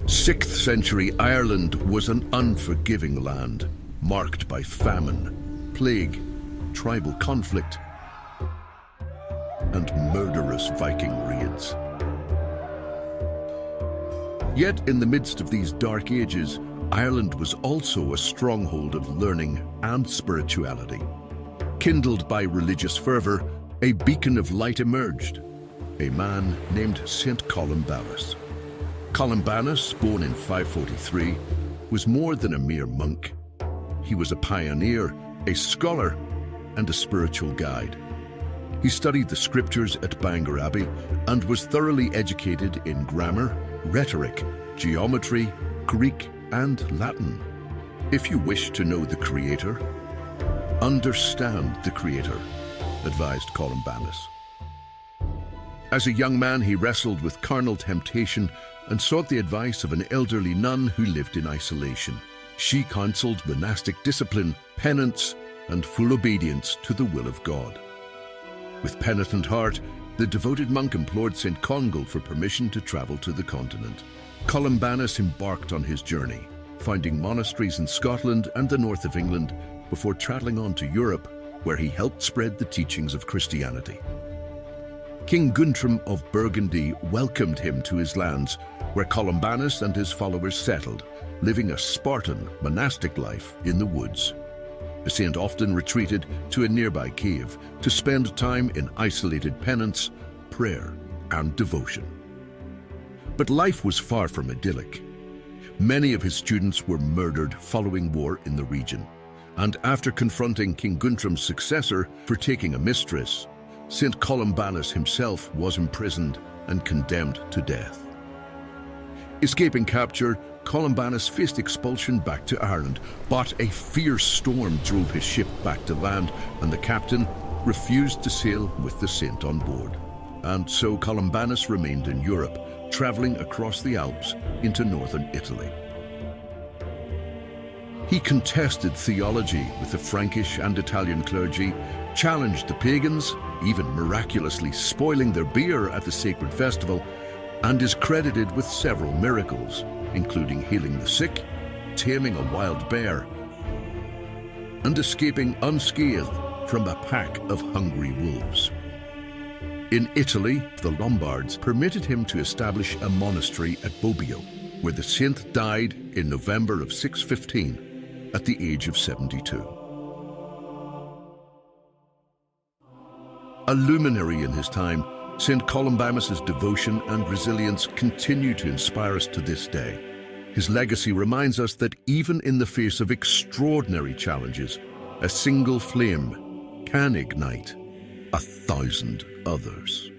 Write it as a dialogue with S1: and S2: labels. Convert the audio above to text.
S1: 6th century Ireland was an unforgiving land, marked by famine, plague, tribal conflict, and murderous Viking raids. Yet in the midst of these dark ages, Ireland was also a stronghold of learning and spirituality. Kindled by religious fervour, a beacon of light emerged, a man named Saint Columbanus. Columbanus, born in 543, was more than a mere monk. He was a pioneer, a scholar, and a spiritual guide. He studied the scriptures at Bangor Abbey and was thoroughly educated in grammar, rhetoric, geometry, Greek, and Latin. If you wish to know the Creator, understand the Creator, advised Columbanus. As a young man, he wrestled with carnal temptation and sought the advice of an elderly nun who lived in isolation. She counseled monastic discipline, penance, and full obedience to the will of God. With penitent heart, the devoted monk implored St. Congal for permission to travel to the continent. Columbanus embarked on his journey, founding monasteries in Scotland and the north of England before traveling on to Europe, where he helped spread the teachings of Christianity. King Guntram of Burgundy welcomed him to his lands, where Columbanus and his followers settled, living a Spartan, monastic life in the woods. The saint often retreated to a nearby cave to spend time in isolated penance, prayer, and devotion. But life was far from idyllic. Many of his students were murdered following war in the region, and after confronting King Guntram's successor for taking a mistress, St. Columbanus himself was imprisoned and condemned to death. Escaping capture, Columbanus faced expulsion back to Ireland, but a fierce storm drove his ship back to land, and the captain refused to sail with the saint on board. And so Columbanus remained in Europe, traveling across the Alps into northern Italy. He contested theology with the Frankish and Italian clergy, challenged the pagans, even miraculously spoiling their beer at the sacred festival, and is credited with several miracles, including healing the sick, taming a wild bear, and escaping unscathed from a pack of hungry wolves. In Italy, the Lombards permitted him to establish a monastery at Bobbio, where the saint died in November of 615 at the age of 72. A luminary in his time, St. Columbanus' devotion and resilience continue to inspire us to this day. His legacy reminds us that even in the face of extraordinary challenges, a single flame can ignite 1,000 others.